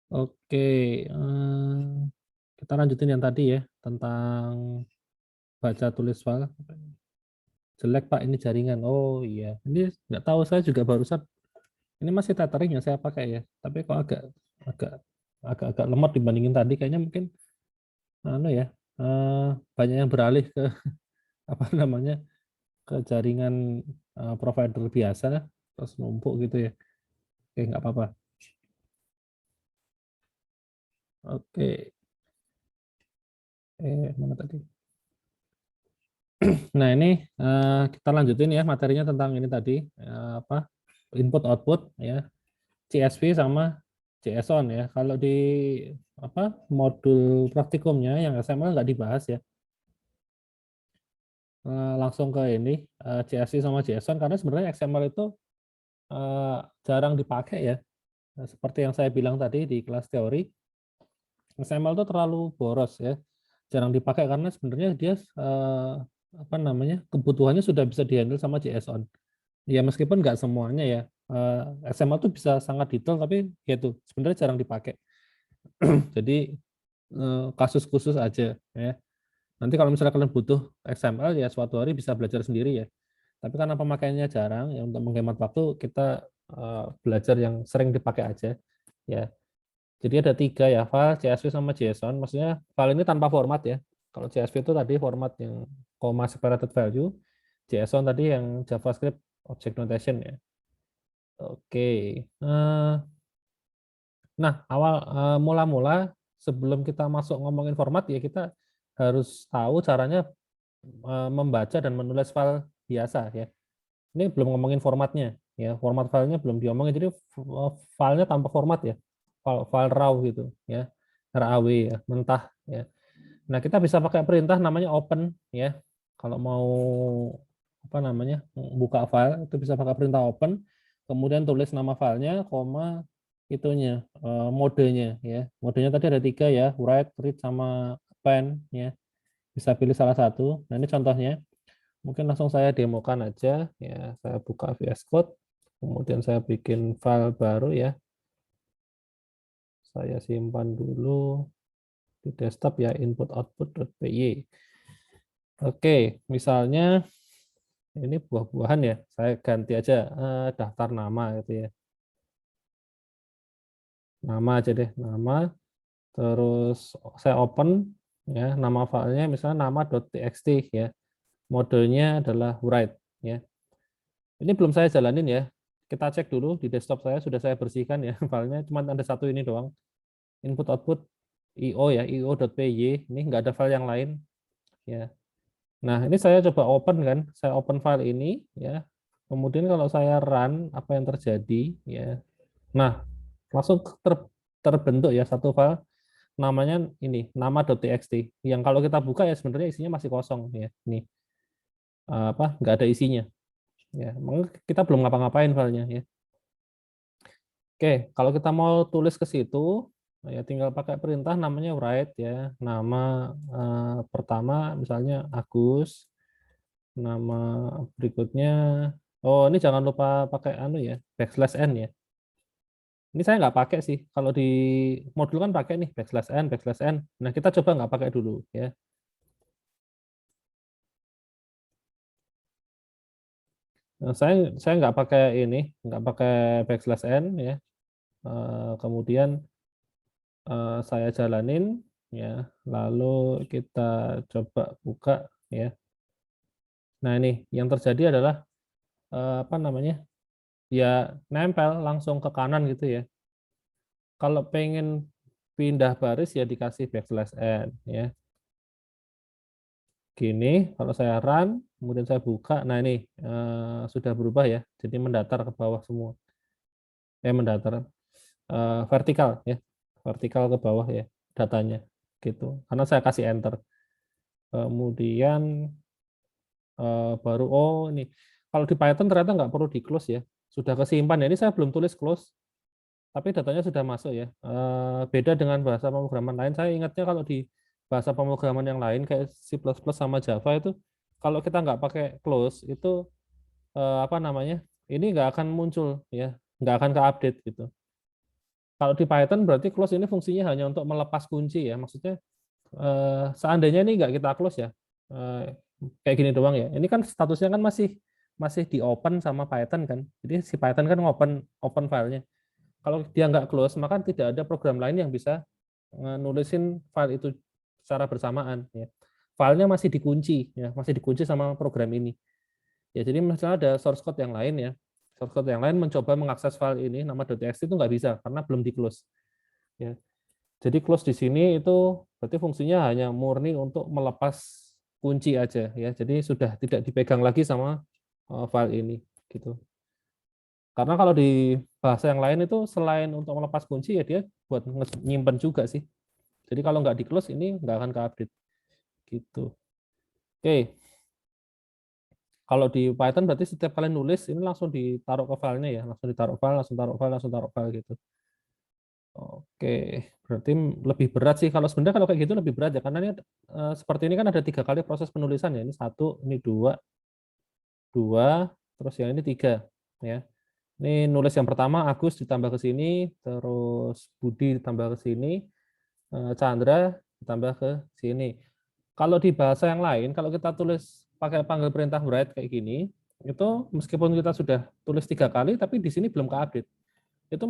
Oke, kita lanjutin yang tadi ya, tentang baca tulis file. Jelek Pak, ini jaringan. Oh iya, ini nggak tahu, saya juga barusan, ini masih tethering yang saya pakai ya, tapi kok agak agak lemot dibandingin tadi. Kayaknya mungkin anu ya, banyak yang beralih ke apa namanya, ke jaringan provider biasa, terus numpuk gitu ya. Oke, nggak apa-apa. Oke, mana tadi? Nah, ini kita lanjutin ya materinya tentang ini tadi, apa, input output ya, CSV sama JSON ya. Kalau di apa, modul praktikumnya yang XML nggak dibahas ya. Langsung ke ini, CSV sama JSON, karena sebenarnya XML itu eh, jarang dipakai ya. Seperti yang saya bilang tadi di kelas teori, XML itu terlalu boros ya, jarang dipakai karena sebenarnya dia apa namanya, kebutuhannya sudah bisa dihandle sama JSON. Ya meskipun nggak semuanya ya, XML tuh bisa sangat detail, tapi ya itu sebenarnya jarang dipakai. Jadi kasus khusus aja ya. Nanti kalau misalnya kalian butuh XML ya suatu hari bisa belajar sendiri ya. Tapi karena pemakaiannya jarang ya, untuk menghemat waktu kita belajar yang sering dipakai aja ya. Jadi ada tiga ya, file, CSV sama JSON. Maksudnya file ini tanpa format ya. Kalau CSV itu tadi format yang comma separated value, JSON tadi yang JavaScript object notation ya. Oke. Nah, mula-mula sebelum kita masuk ngomongin format ya, kita harus tahu caranya membaca dan menulis file biasa ya. Ini belum ngomongin formatnya ya. Format filenya belum diomongin. Jadi filenya tanpa format ya. File raw gitu ya. RAW ya, mentah ya. Nah, kita bisa pakai perintah namanya open ya. Kalau mau apa namanya, buka file itu bisa pakai perintah open, kemudian tulis nama filenya, koma itunya, modenya ya. Modenya tadi ada tiga ya, write, read, sama append ya. Bisa pilih salah satu. Nah, ini contohnya. Mungkin langsung saya demokan aja ya. Saya buka VS Code, kemudian saya bikin file baru ya. Saya simpan dulu di desktop ya, input output.py. Oke, misalnya ini buah-buahan ya, saya ganti aja daftar nama gitu ya. Nama aja deh, nama. Terus saya open ya, nama filenya misalnya nama.txt ya. Modenya adalah write ya. Ini belum saya jalanin ya. Kita cek dulu di desktop saya, sudah saya bersihkan ya filenya, cuma ada satu ini doang. Input output io ya, io.py. Ini nggak ada file yang lain ya. Nah, ini saya coba open kan, saya open file ini ya. Kemudian kalau saya run, apa yang terjadi ya. Nah, langsung terbentuk ya satu file namanya ini, nama.txt. Yang kalau kita buka ya sebenarnya isinya masih kosong ya. Ini apa, nggak ada isinya ya. Kita belum ngapa-ngapain filenya ya. Oke, kalau kita mau tulis ke situ ya tinggal pakai perintah namanya write ya. Nama pertama misalnya Agus, nama berikutnya, oh ini jangan lupa pakai anu ya, backslash n ya. Ini saya nggak pakai sih. Kalau di modul kan pakai nih backslash n, backslash n. Nah kita coba nggak pakai dulu ya. Nah, saya nggak pakai ini, nggak pakai backslash n ya. Kemudian saya jalanin ya. Lalu kita coba buka ya. Nah ini yang terjadi adalah apa namanya? Ya nempel langsung ke kanan gitu ya. Kalau pengen pindah baris ya dikasih backslash n ya. Gini, kalau saya run, kemudian saya buka, nah ini sudah berubah ya, jadi mendatar ke bawah semua. Mendatar vertikal ya, vertikal ke bawah ya datanya gitu. Karena saya kasih enter. Kemudian baru ini kalau di Python ternyata nggak perlu di close ya, sudah kesimpan ya. Ini saya belum tulis close, tapi datanya sudah masuk ya. Beda dengan bahasa pemrograman lain. Saya ingatnya kalau di bahasa pemrograman yang lain kayak C++ sama Java itu, kalau kita nggak pakai close itu apa namanya, ini nggak akan muncul ya, nggak akan ke update gitu. Kalau di Python berarti close ini fungsinya hanya untuk melepas kunci ya. Maksudnya seandainya ini nggak kita close ya, kayak gini doang ya. Ini kan statusnya kan masih masih di open sama Python kan. Jadi si Python kan open open filenya. Kalau dia nggak close, maka tidak ada program lain yang bisa nulisin file itu secara bersamaan. Ya. Filenya masih dikunci, ya, masih dikunci sama program ini. Ya, jadi misalnya ada source code yang lain ya, source code yang lain mencoba mengakses file ini nama .txt itu nggak bisa karena belum di close. Ya. Jadi close di sini itu berarti fungsinya hanya murni untuk melepas kunci aja ya. Jadi sudah tidak dipegang lagi sama file ini gitu. Karena kalau di bahasa yang lain itu selain untuk melepas kunci ya dia buat nyimpen juga sih. Jadi kalau nggak di close ini nggak akan ke-update gitu. Oke. Kalau di Python berarti setiap kalian nulis ini langsung ditaruh ke filenya ya, langsung ditaruh file, langsung taruh file, langsung taruh file gitu. Oke, berarti lebih berat sih. Kalau sebenarnya kalau kayak gitu lebih berat ya, karena ini seperti ini kan ada 3 kali proses penulisan ya. Ini 1, ini 2, 2, terus yang ini 3 ya. Ini nulis yang pertama Agus ditambah ke sini, terus Budi ditambah ke sini, Chandra ditambah ke sini. Kalau di bahasa yang lain, kalau kita tulis pakai panggil perintah write kayak gini, itu meskipun kita sudah tulis 3 kali, tapi di sini belum ke-update. Itu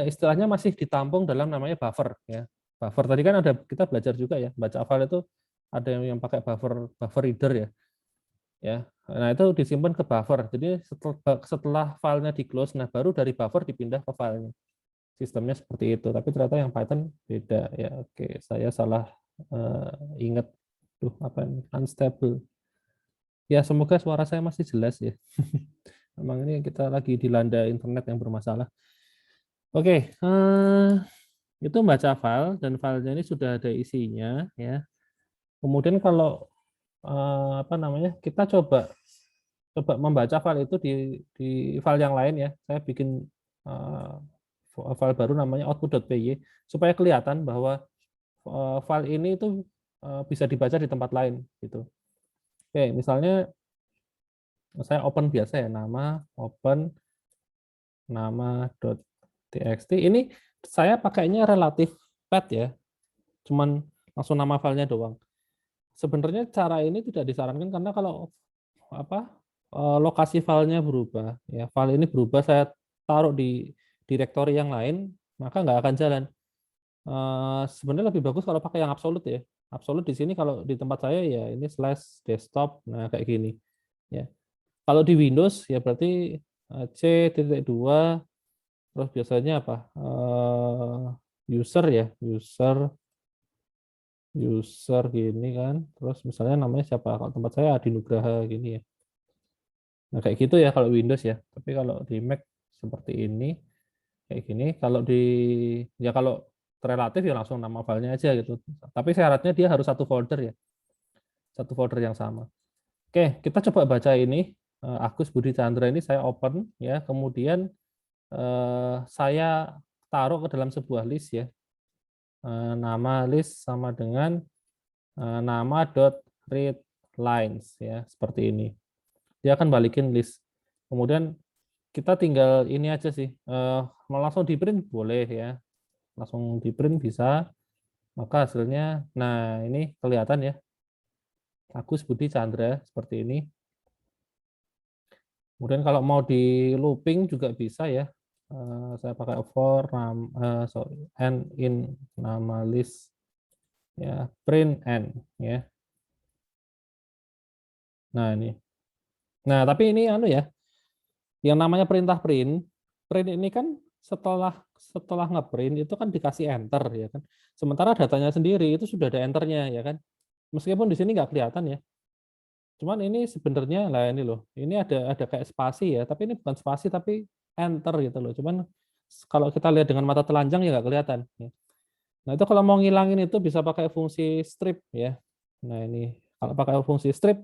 istilahnya masih ditampung dalam namanya buffer ya. Buffer tadi kan ada kita belajar juga ya, baca file itu ada yang pakai buffer reader ya. Ya. Nah, itu disimpan ke buffer. Jadi setelah filenya di close, nah baru dari buffer dipindah ke filenya. Sistemnya seperti itu. Tapi ternyata yang Python beda ya. Oke, saya salah ingat tuh apa ini? Unstable. Ya, semoga suara saya masih jelas ya. Memang ini kita lagi dilanda internet yang bermasalah. Oke, itu baca file dan filenya ini sudah ada isinya ya. Kemudian kalau apa namanya? Kita coba membaca file itu di file yang lain ya. Saya bikin file baru namanya output.py supaya kelihatan bahwa file ini itu bisa dibaca di tempat lain gitu. Oke, misalnya saya open biasa ya, nama open nama.txt. Ini saya pakainya relatif pad ya, cuman langsung nama filenya doang. Sebenarnya cara ini tidak disarankan karena kalau apa lokasi filenya berubah, ya file ini berubah saya taruh di direktori yang lain, maka nggak akan jalan. Sebenarnya lebih bagus kalau pakai yang absolut ya. Absolut di sini kalau di tempat saya ya ini slash desktop, nah kayak gini. Ya. Kalau di Windows ya berarti C.2 terus biasanya apa? User ya, user gini kan. Terus misalnya namanya siapa? Kalau tempat saya Adi Nugraha gini ya. Nah, kayak gitu ya kalau Windows ya. Tapi kalau di Mac seperti ini kayak gini. Kalau di ya kalau relatif ya langsung nama filenya aja gitu. Tapi syaratnya dia harus satu folder ya. Satu folder yang sama. Oke, kita coba baca ini. Agus Budi Chandra ini saya open ya. Kemudian saya taruh ke dalam sebuah list ya. Nama list sama dengan nama dot read lines ya, seperti ini. Dia akan balikin list. Kemudian kita tinggal ini aja sih. Mau langsung di print boleh ya. Langsung di print bisa. Maka hasilnya nah ini kelihatan ya. Agus Budi Chandra seperti ini. Kemudian kalau mau di looping juga bisa ya. Saya pakai for n in nama list ya, print n ya. Nah, ini. Nah, tapi ini anu ya. Yang namanya perintah print, print ini kan setelah ngeprint itu kan dikasih enter ya kan. Sementara datanya sendiri itu sudah ada enternya ya kan. Meskipun di sini nggak kelihatan ya. Cuman ini sebenarnya lah ini loh. Ini ada kayak spasi ya, tapi ini bukan spasi tapi enter gitu loh. Cuman kalau kita lihat dengan mata telanjang ya nggak kelihatan. Ya. Nah itu kalau mau ngilangin itu bisa pakai fungsi strip ya. Nah ini kalau pakai fungsi strip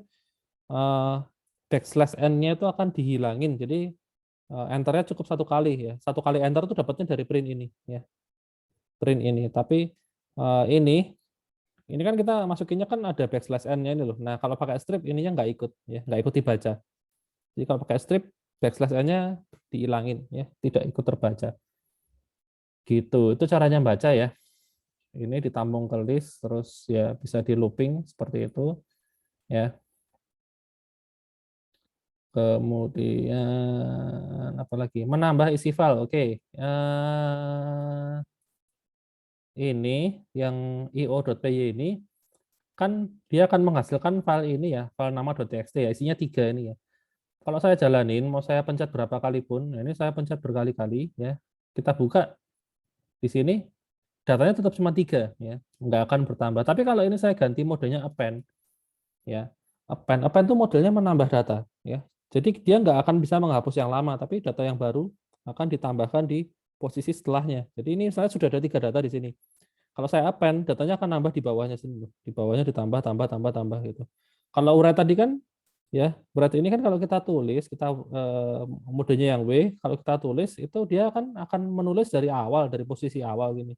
backslash n-nya itu akan dihilangin. Jadi enternya cukup satu kali ya. Satu kali enter itu dapatnya dari print ini ya. Print ini. Tapi ini kan kita masukinnya kan ada backslash n-nya ini loh. Nah, kalau pakai strip ininya nggak ikut ya, nggak ikut dibaca. Jadi kalau pakai strip backslash n-nya dihilangin ya, tidak ikut terbaca. Gitu. Itu caranya baca ya. Ini ditampung ke list, terus ya bisa di looping seperti itu ya. Kemudian apa lagi? Menambah isi file. Oke. Ini yang io.py ini kan dia akan menghasilkan file ini ya, file nama.txt ya, isinya 3 ini ya. Kalau saya jalanin, mau saya pencet berapa kali pun, ini saya pencet berkali-kali ya. Kita buka di sini, datanya tetap cuma 3 ya, nggak akan bertambah. Tapi kalau ini saya ganti modenya append ya. Append itu modelnya menambah data ya. Jadi dia nggak akan bisa menghapus yang lama, tapi data yang baru akan ditambahkan di posisi setelahnya. Jadi ini saya sudah ada 3 data di sini. Kalau saya append, datanya akan nambah di bawahnya sini. Di bawahnya ditambah, tambah, tambah, tambah gitu. Kalau urai tadi kan, ya berarti ini kan kalau kita tulis, kita modenya yang W, kalau kita tulis itu dia akan menulis dari awal, dari posisi awal gini.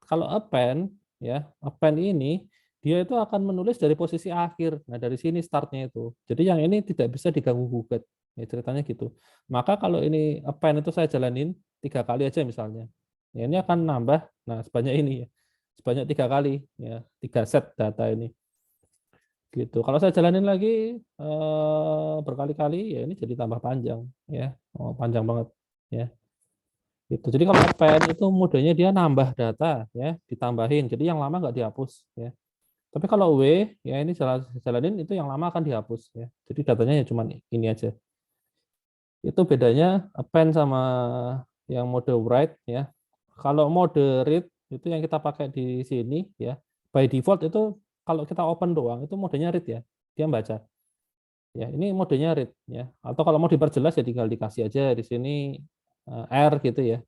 Kalau append, ya append ini dia itu akan menulis dari posisi akhir. Nah dari sini startnya itu. Jadi yang ini tidak bisa diganggu gugat. Ya, ceritanya gitu. Maka kalau ini append itu saya jalanin 3 kali aja misalnya. Ya, ini akan nambah. Nah sebanyak ini ya, sebanyak 3 kali ya, 3 set data ini. Gitu. Kalau saya jalanin lagi berkali-kali ya ini jadi tambah panjang ya. Oh, panjang banget ya. Gitu. Jadi kalau append itu modenya dia nambah data ya, ditambahin. Jadi yang lama nggak dihapus ya. Tapi kalau W ya ini jalanin itu yang lama akan dihapus ya. Jadi datanya ya cuma ini aja. Itu bedanya append sama yang mode write ya. Kalau mode read itu yang kita pakai di sini ya. By default itu kalau kita open doang itu modenya read ya. Dia baca. Ya, ini modenya read ya. Atau kalau mau diperjelas ya tinggal dikasih aja di sini R gitu ya.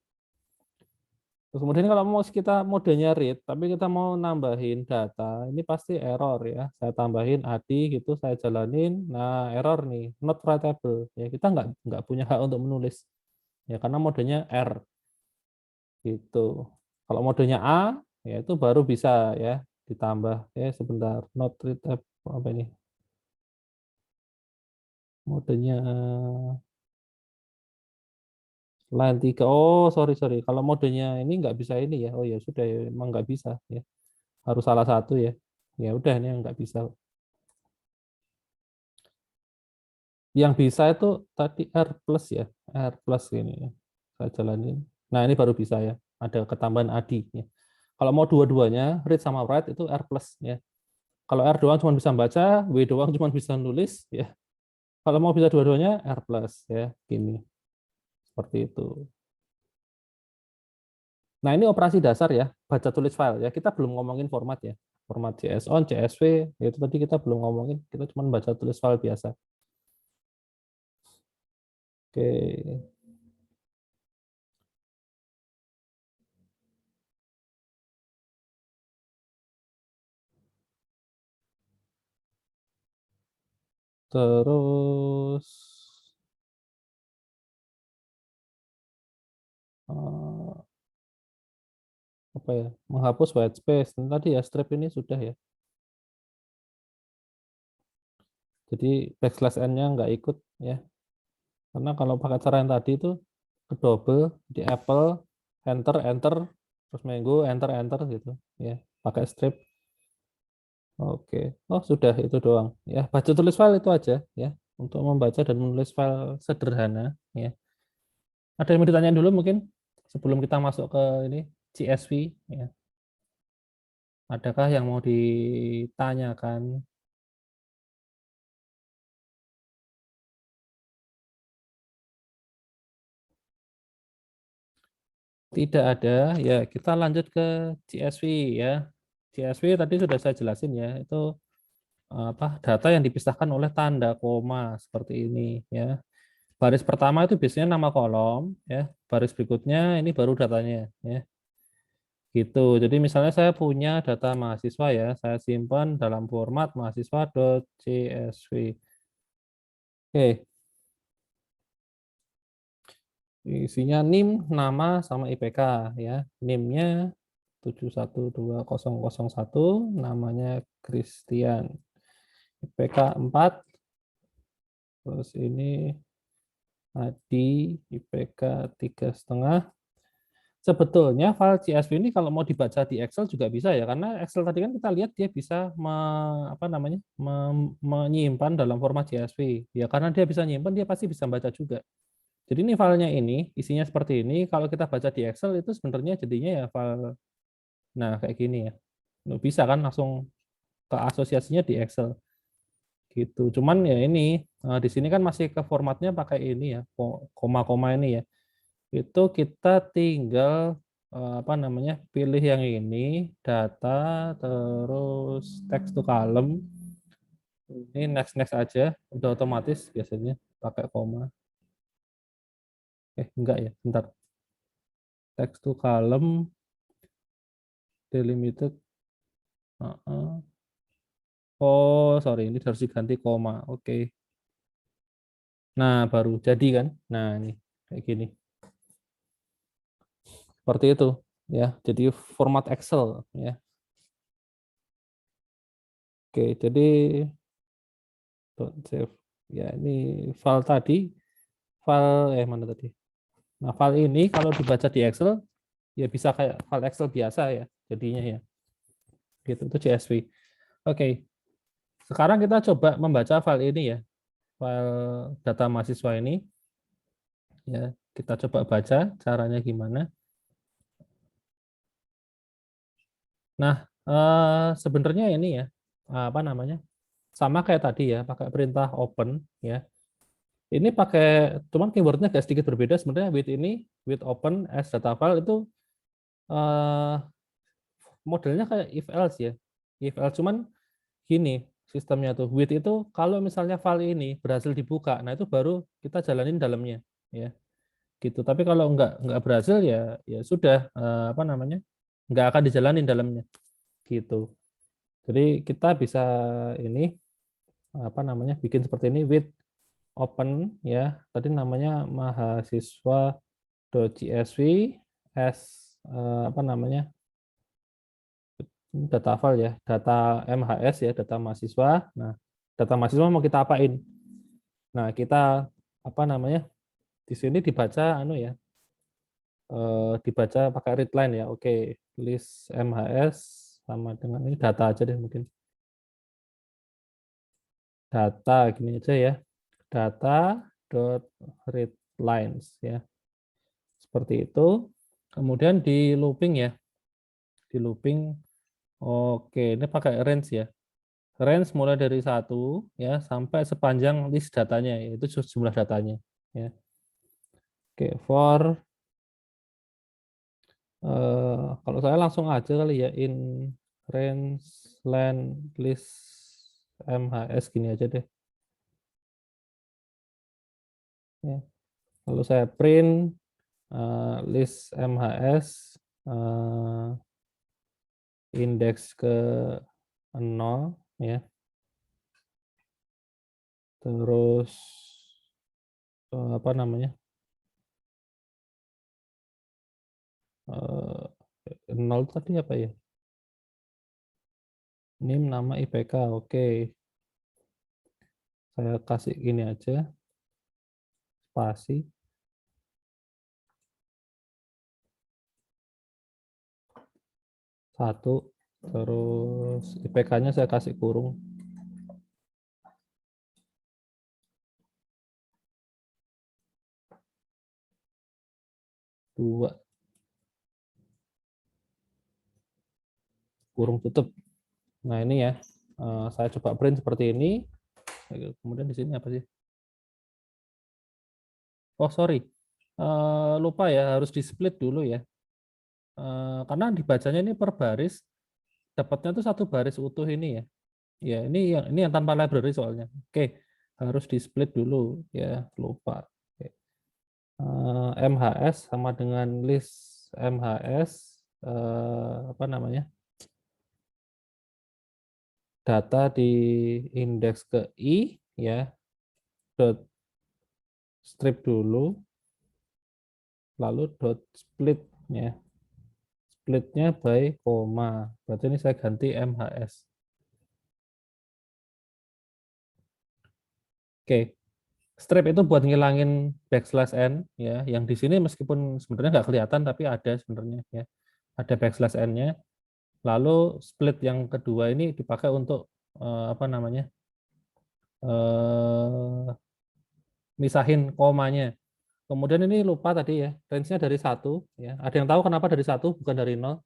Terus kemudian kalau mau kita modenya read, tapi kita mau nambahin data, ini pasti error ya. Saya tambahin ADI gitu, saya jalanin, nah error nih, not writable. Ya kita nggak punya hak untuk menulis, ya karena modenya R gitu. Kalau modenya A, ya itu baru bisa ya ditambah. Ya sebentar, not readable apa ini? Modenya line 3. Oh sorry sorry. Kalau modenya ini nggak bisa ini ya. Oh ya sudah ya, emang nggak bisa ya. Harus salah satu ya. Ya udah ini yang nggak bisa. Yang bisa itu tadi R plus ya, R plus ini ya. Saya jalanin. Nah ini baru bisa ya, ada ketambahan ADI. Ya. Kalau mau dua-duanya, read sama write itu R plus ya. Kalau R doang cuma bisa baca, W doang cuma bisa nulis ya. Kalau mau bisa dua-duanya R plus ya, gini. Seperti itu. Nah ini operasi dasar ya, baca tulis file ya. Kita belum ngomongin format ya. Format JSON, CSV, itu tadi kita belum ngomongin, kita cuma baca tulis file biasa. Oke. Terus eh, apa ya, menghapus white space. Dan tadi ya strip ini sudah ya. Jadi backslash n-nya nggak ikut ya. Karena kalau pakai cara yang tadi itu ke double di apple enter enter terus mango enter enter gitu ya. Pakai strip. Oke. Oh sudah itu doang ya. Baca tulis file itu aja ya untuk membaca dan menulis file sederhana ya. Ada yang mau ditanyain dulu mungkin sebelum kita masuk ke ini CSV ya. Adakah yang mau ditanyakan? Tidak ada, ya kita lanjut ke CSV ya. CSV tadi sudah saya jelasin ya, itu apa data yang dipisahkan oleh tanda koma seperti ini ya. Baris pertama itu biasanya nama kolom ya, baris berikutnya ini baru datanya ya. Gitu. Jadi misalnya saya punya data mahasiswa ya, saya simpan dalam format mahasiswa.csv. Oke, isinya NIM, nama sama IPK ya. NIM-nya 712001, namanya Christian. IPK 4, terus ini Adi, IPK 3,5. Sebetulnya file CSV ini kalau mau dibaca di Excel juga bisa ya, karena Excel tadi kan kita lihat dia bisa menyimpan dalam format CSV. Ya karena dia bisa nyimpan, dia pasti bisa baca juga. Jadi ini filenya ini isinya seperti ini. Kalau kita baca di Excel itu sebenarnya jadinya ya file, nah kayak gini ya. Bisa kan langsung ke asosiasinya di Excel gitu. Cuman ya ini di sini kan masih ke formatnya pakai ini ya, koma-koma ini ya. Itu kita tinggal pilih yang ini, data, terus text to column. Ini next next aja, udah otomatis biasanya pakai koma. Enggak ya, bentar. Text to column delimited. Oh, sorry, ini harus diganti koma. Oke. Nah, baru jadi kan? Nah, ini kayak gini. Seperti itu ya. Jadi format Excel ya. Oke, jadi save. Ya, ini file tadi, mana tadi? Nah, file ini kalau dibaca di Excel ya bisa kayak file Excel biasa ya jadinya ya. Gitu itu CSV. Oke. Sekarang kita coba membaca file ini ya. File data mahasiswa ini ya. Kita coba baca caranya gimana. Nah, sebenarnya ini ya, sama kayak tadi ya, pakai perintah open ya. Ini pakai, cuman keywordnya agak sedikit berbeda. Sebenarnya with open as data file itu eh, modelnya kayak if else ya, if else cuman gini sistemnya tuh. With itu kalau misalnya file ini berhasil dibuka, nah itu baru kita jalanin dalamnya ya, gitu. Tapi kalau nggak berhasil ya ya sudah nggak akan dijalanin dalamnya gitu. Jadi kita bisa ini bikin seperti ini with open ya. Tadi namanya mahasiswa.csv as data file ya, data MHS ya, data mahasiswa. Nah, data mahasiswa mau kita apain? Nah, kita di sini dibaca dibaca pakai readline ya. Oke, list MHS sama dengan ini data aja deh mungkin. Data gini aja ya. Data dot read lines ya. Seperti itu. Kemudian di looping ya. Di looping. Oke, ini pakai range ya. Range mulai dari 1 ya sampai sepanjang list datanya, yaitu jumlah datanya ya. Oke, kalau saya langsung aja kali ya, in range len list MHS gini aja deh. Ya. Lalu saya print list MHS indeks ke 0 ya. Terus 0 tadi apa ya? NIM nama IPK. Oke. Saya kasih gini aja. Spasi. Satu. Terus IPK-nya saya kasih kurung. 2. Kurung tutup. Nah, ini ya. Saya coba print seperti ini. Kemudian di sini apa sih? Oh, sorry. Lupa ya, harus di-split dulu ya. Karena dibacanya ini per baris, dapatnya tuh satu baris utuh ini ya. Ya, ini yang tanpa library soalnya. Oke, harus di-split dulu ya, lupa. Oke. MHS sama dengan list MHS data di indeks ke I ya, dot strip dulu, lalu dot split ya. Splitnya by koma. Berarti ini saya ganti MHS. Oke. Strip itu buat ngilangin backslash n ya, yang di sini meskipun sebenarnya nggak kelihatan tapi ada sebenarnya ya. Ada backslash n-nya. Lalu split yang kedua ini dipakai untuk apa namanya? Misahin komanya. Kemudian ini lupa tadi ya, range-nya dari 1 ya. Ada yang tahu kenapa dari 1 bukan dari 0?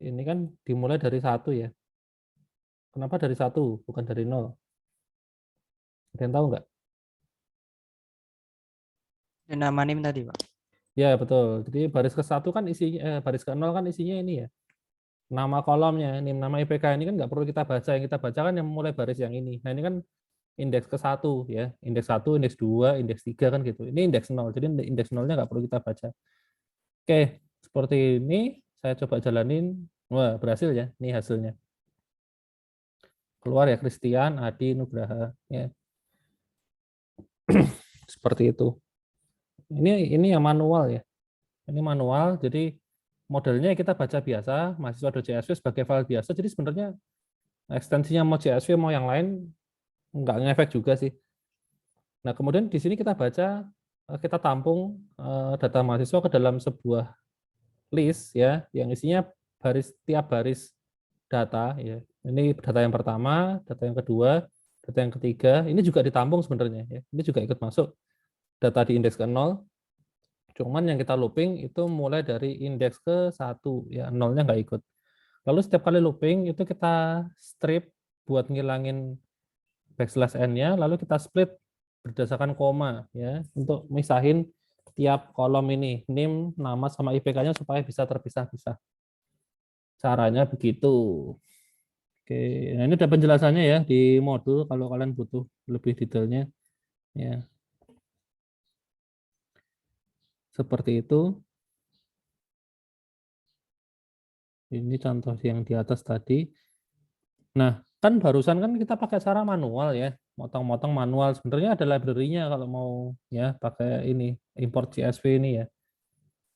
Ini kan dimulai dari 1 ya. Kenapa dari 1 bukan dari 0? Ada yang tahu nggak? Nama NIM tadi, Pak. Ya, betul. Jadi baris ke-1 kan isinya baris ke-0 kan isinya ini ya. Nama kolomnya, nim nama IPK ini kan nggak perlu kita baca. Yang kita baca kan yang mulai baris yang ini. Nah, ini kan indeks ke-1 ya. Indeks 1, indeks 2, indeks 3 kan gitu. Ini indeks 0. Jadi indeks 0-nya nggak perlu kita baca. Oke, seperti ini saya coba jalanin. Wah, berhasil ya. Ini hasilnya. Keluar ya Christian, Adi, Nugraha ya. Seperti itu. Ini yang manual ya. Ini manual, jadi modelnya kita baca biasa, mahasiswa.csv sebagai file biasa. Jadi sebenarnya ekstensinya mau CSV mau yang lain nggak ngefek juga sih. Nah, kemudian di sini kita baca, kita tampung data mahasiswa ke dalam sebuah list ya, yang isinya tiap baris data ya. Ini data yang pertama, data yang kedua, data yang ketiga. Ini juga ditampung sebenarnya ya. Ini juga ikut masuk data di indeks ke-0. Cuman yang kita looping itu mulai dari indeks ke-1 ya, nolnya nggak ikut. Lalu setiap kali looping itu kita strip buat ngilangin backslash n-nya, lalu kita split berdasarkan koma ya untuk misahin tiap kolom ini, NIM, nama sama IPK-nya supaya bisa terpisah-pisah. Caranya begitu. Oke, nah ini ada penjelasannya ya di modul kalau kalian butuh lebih detailnya ya. Seperti itu. Ini contoh yang di atas tadi. Nah, kan barusan kan kita pakai cara manual ya, motong-motong manual. Sebenarnya ada library-nya kalau mau ya pakai ini import CSV ini ya.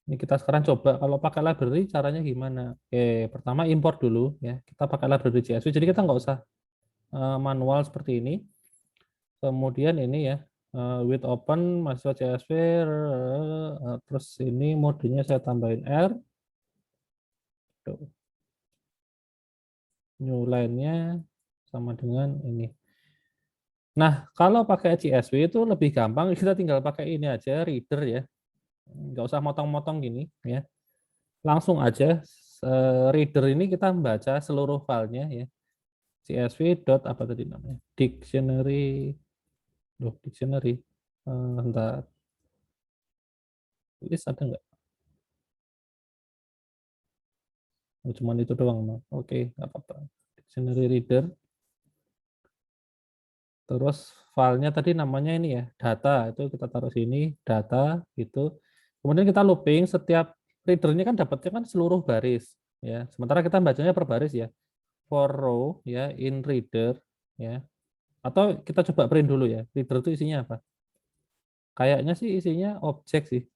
Ini kita sekarang coba kalau pakai library caranya gimana? Oke, pertama import dulu ya. Kita pakai library CSV, jadi kita nggak usah manual seperti ini. Kemudian ini ya, with open mahasiswa CSV, terus ini modenya saya tambahin R. Tuh. New line-nya sama dengan ini. Nah, kalau pakai CSV itu lebih gampang, kita tinggal pakai ini aja, reader ya. Nggak usah motong-motong gini ya. Langsung aja, reader ini kita membaca seluruh filenya ya. CSV dot apa tadi namanya? Dictionary. Loh, dictionary. Bentar. List ada nggak? Oh, cuman itu doang. No. Oke, nggak apa-apa. Dictionary reader. Terus filenya tadi namanya ini ya, data. Itu kita taruh sini, data gitu. Kemudian kita looping setiap readernya kan dapatnya kan seluruh baris ya. Sementara kita bacanya per baris ya. For row ya in reader ya. Atau kita coba print dulu ya. Reader itu isinya apa? Kayaknya sih isinya objek sih.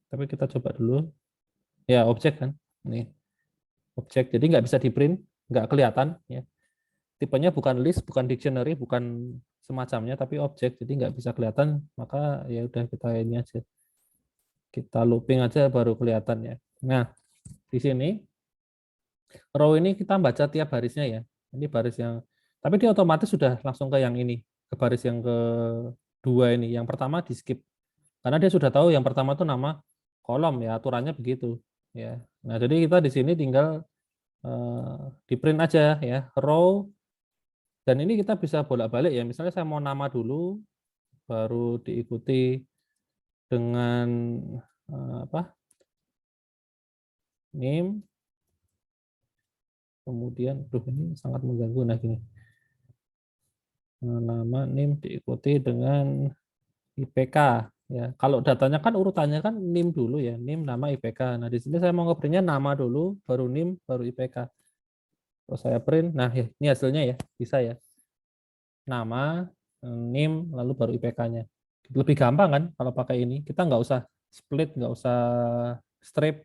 Tapi kita coba dulu. Ya, objek kan. Nih, objek. Jadi nggak bisa di print, nggak kelihatan ya. Tipenya bukan list, bukan dictionary, bukan semacamnya, tapi objek. Jadi nggak bisa kelihatan, maka ya udah kita ini aja. Kita looping aja baru kelihatan ya. Nah, di sini row ini kita baca tiap barisnya ya. Ini baris yang, tapi dia otomatis sudah langsung ke yang ini, ke baris yang kedua ini. Yang pertama di skip, karena dia sudah tahu yang pertama itu nama kolom ya, aturannya begitu ya. Nah, jadi kita di sini tinggal di print aja ya, row, dan ini kita bisa bolak-balik ya. Misalnya saya mau nama dulu, baru diikuti dengan apa? Name, kemudian, ini sangat mengganggu. Nah gini, nama NIM diikuti dengan IPK ya. Kalau datanya kan urutannya kan NIM dulu ya, NIM nama IPK. Nah di sini saya mau ngeprintnya nama dulu, baru NIM, baru IPK. Terus saya print, nah ya, ini hasilnya ya, bisa ya. Nama, NIM, lalu baru IPK-nya. Lebih gampang kan kalau pakai ini. Kita nggak usah split, nggak usah strip,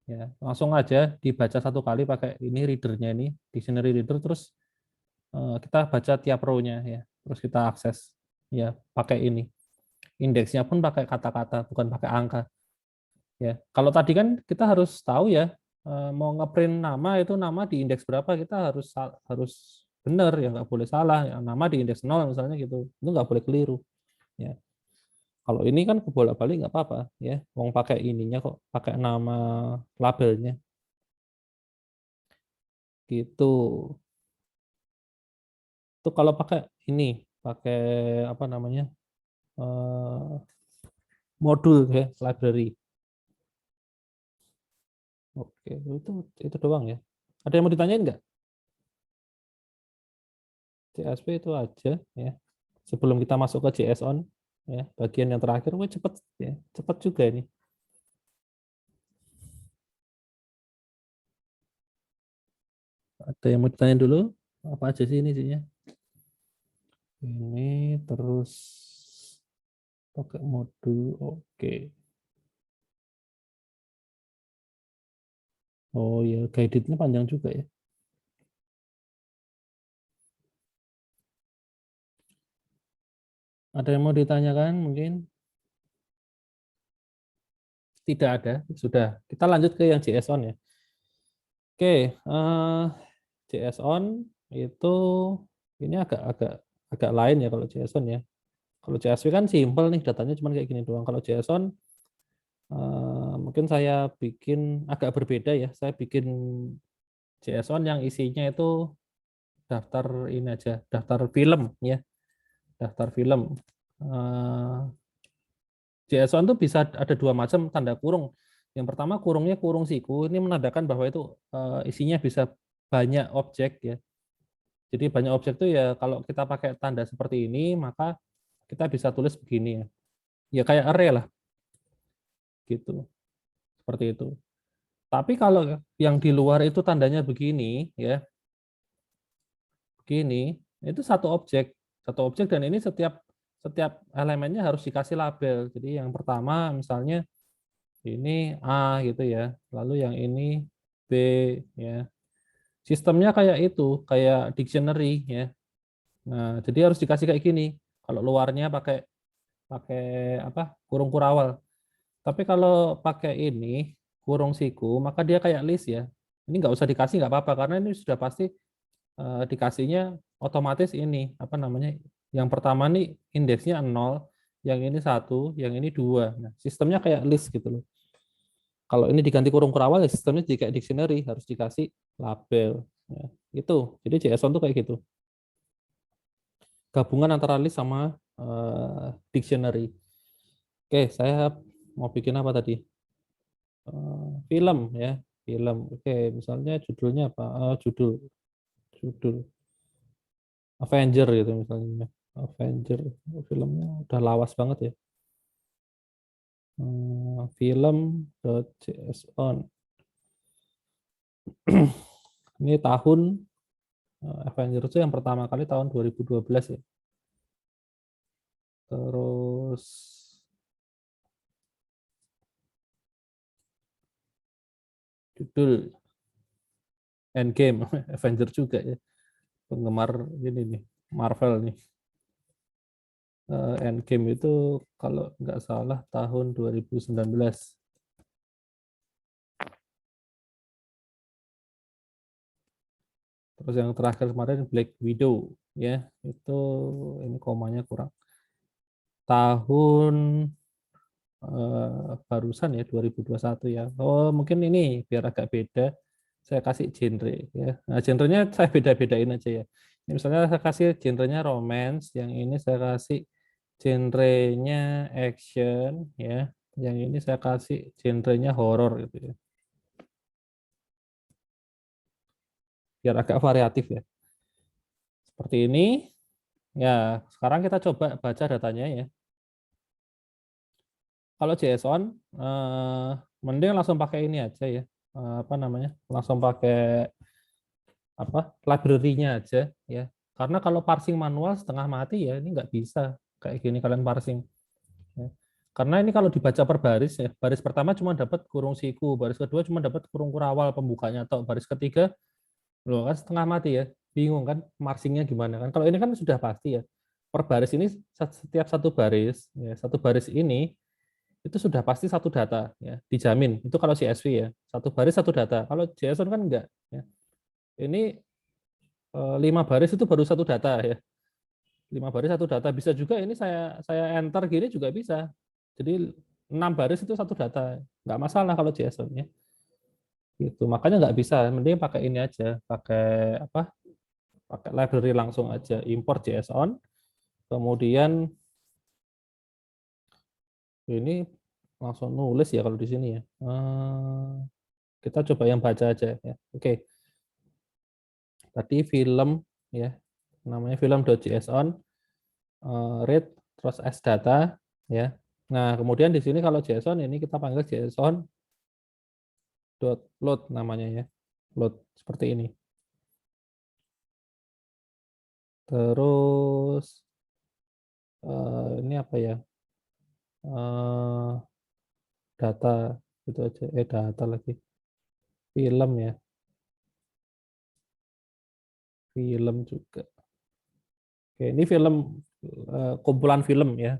ya langsung aja dibaca satu kali pakai ini readernya ini, dictionary reader, terus kita baca tiap row-nya ya. terus kita akses ya pakai ini. Indeksnya pun pakai kata-kata, bukan pakai angka. Ya, kalau tadi kan kita harus tahu ya, mau ngeprint nama itu nama di indeks berapa, kita harus benar ya, nggak boleh salah. Ya, nama di indeks 0 misalnya gitu, itu nggak boleh keliru. Ya. Kalau ini kan kebolak-balik nggak apa-apa ya, mau pakai ininya kok, pakai nama labelnya gitu. Itu kalau pakai ini, pakai apa namanya, modul ya, library. Oke, itu doang ya. Ada yang mau ditanyain nggak? CSP itu aja ya. Sebelum kita masuk ke JSON ya, bagian yang terakhir, cepet ya, cepet juga ini. Ada yang mau ditanya dulu? Apa aja sih ini isinya? Ini terus pakai modul, oke. Oh ya, guided-nya panjang juga ya. Ada yang mau ditanyakan mungkin? Tidak ada, sudah. Kita lanjut ke yang JSON ya. Oke, JSON itu ini agak lain ya kalau JSON ya. Kalau CSV kan simple nih, datanya cuma kayak gini doang. Kalau JSON mungkin saya bikin agak berbeda ya. Saya bikin JSON yang isinya itu daftar ini aja, daftar film ya, daftar film. JSON itu bisa ada dua macam tanda kurung. Yang pertama kurungnya kurung siku, ini menandakan bahwa itu isinya bisa banyak objek ya. Jadi banyak objek itu ya kalau kita pakai tanda seperti ini maka kita bisa tulis begini ya. Ya kayak array lah gitu. Seperti itu. Tapi kalau yang di luar itu tandanya begini ya. Begini, itu satu objek dan ini setiap setiap elemennya harus dikasih label. Jadi yang pertama misalnya ini A gitu ya, lalu yang ini B ya. Sistemnya kayak itu, kayak dictionary ya. Nah, jadi harus dikasih kayak gini. Kalau luarnya pakai pakai apa? Kurung kurawal. Tapi kalau pakai ini kurung siku, maka dia kayak list ya. Ini nggak usah dikasih nggak apa-apa karena ini sudah pasti dikasihnya otomatis ini apa namanya? Yang pertama nih indeksnya 0, yang ini 1, yang ini 2. Nah, sistemnya kayak list gitu loh. Kalau ini diganti kurung kurawal ya sistemnya jadi kayak dictionary, harus dikasih label. Ya, gitu. Jadi JSON tuh kayak gitu. Gabungan antara list sama dictionary. Oke, saya mau bikin apa tadi? Film ya, film. Oke, misalnya judulnya apa? Judul Avenger gitu misalnya. Avenger, filmnya udah lawas banget ya. Film.json. Ini tahun Avenger itu yang pertama kali tahun 2012 ya. Terus judul Endgame, Avenger juga ya. Penggemar ini nih, Marvel nih. Endgame itu kalau nggak salah tahun 2019. Terus yang terakhir kemarin Black Widow ya, itu ini komanya kurang. Tahun barusan ya 2021 ya. Oh, mungkin ini biar agak beda. Saya kasih genre ya. Nah, genrenya saya beda-bedain aja ya. Ini misalnya saya kasih genrenya romance, yang ini saya kasih genrenya action ya. Yang ini saya kasih genrenya horror gitu ya. Biar agak variatif ya. Seperti ini. Ya, sekarang kita coba baca datanya ya. Kalau JSON, mending langsung pakai ini aja ya. Apa namanya? Langsung pakai apa? Library-nya aja ya. Karena kalau parsing manual setengah mati ya ini nggak bisa kayak gini kalian parsing. Ya. Karena ini kalau dibaca per baris ya, baris pertama cuma dapat kurung siku, baris kedua cuma dapat kurung kurawal pembukanya, atau baris ketiga loh kan setengah mati ya. Bingung kan parsingnya gimana kan? Kalau ini kan sudah pasti ya. per baris ini setiap satu baris, ya, satu baris ini itu sudah pasti satu data, ya, dijamin. Itu kalau CSV ya, satu baris satu data. Kalau JSON kan enggak. Ya. Ini 5 baris itu baru satu data ya. 5 baris satu data bisa juga ini saya enter gini juga bisa. Jadi 6 baris itu satu data, nggak masalah kalau JSON ya. Gitu. Makanya nggak bisa, mending pakai ini aja, pakai apa? Pakai library langsung aja, import JSON. Kemudian ini langsung nulis ya kalau di sini ya. Kita coba yang baca aja ya. Oke. Tadi film ya, namanya film.json, read terus as data ya. Nah, kemudian di sini kalau JSON ini kita panggil JSON load namanya ya. Load seperti ini. Terus ini apa ya? Data itu aja, data lagi. Film ya. Film juga. Oke, ini film kumpulan film ya.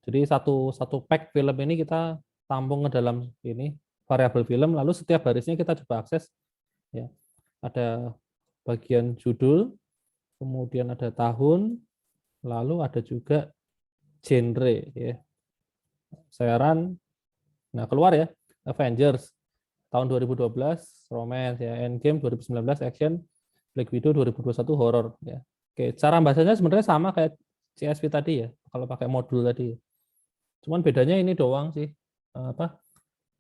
Jadi satu pack film ini kita tampung ke dalam ini variabel film, lalu setiap barisnya kita coba akses ya. Ada bagian judul, kemudian ada tahun, lalu ada juga genre ya. Saya run, nah keluar ya, Avengers tahun 2012, romance ya, Endgame 2019, action, Black Widow 2021, horror ya. Oke, cara bacanya sebenarnya sama kayak CSV tadi ya, kalau pakai modul tadi. Cuman bedanya ini doang sih, apa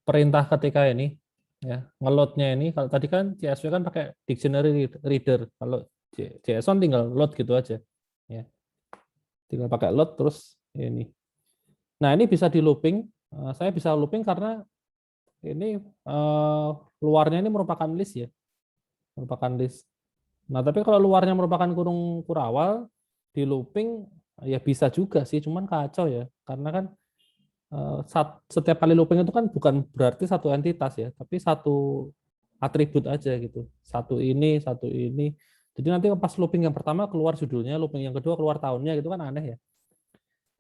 perintah ketika ini ya, ngeloadnya ini. Kalau tadi kan CSV kan pakai dictionary reader, kalau JSON tinggal load gitu aja ya, tinggal pakai load terus ini. Nah ini bisa di looping, saya bisa looping karena ini luarnya ini merupakan list ya, merupakan list. Nah tapi kalau luarnya merupakan kurung kurawal, di looping ya bisa juga sih, cuman kacau ya, karena kan setiap kali looping itu kan bukan berarti satu entitas ya, tapi satu atribut aja gitu. Satu ini, satu ini. Jadi nanti pas looping yang pertama keluar judulnya, looping yang kedua keluar tahunnya gitu kan aneh ya.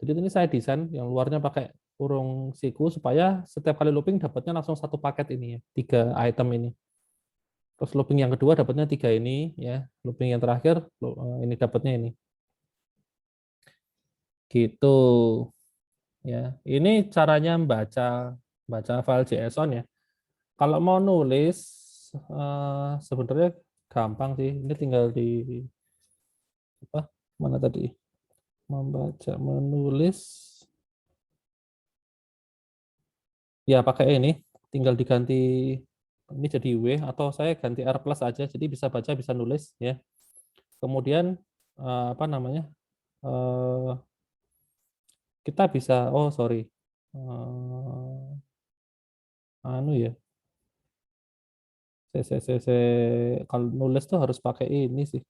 Jadi ini saya desain yang luarnya pakai kurung siku supaya setiap kali looping dapatnya langsung satu paket ini ya, 3 item ini. Terus looping yang kedua dapatnya 3 ini ya, looping yang terakhir ini dapatnya ini. Gitu ya. Ini caranya baca file JSON ya. Kalau mau nulis sebenarnya gampang sih. Ini tinggal di apa? Mana tadi? Membaca, menulis. Ya pakai ini. Tinggal diganti ini jadi W atau saya ganti R plus aja. Jadi bisa baca, bisa nulis ya. Kemudian apa namanya? Kita bisa. Oh sorry. Anu ya. Kalau nulis tuh harus pakai ini sih.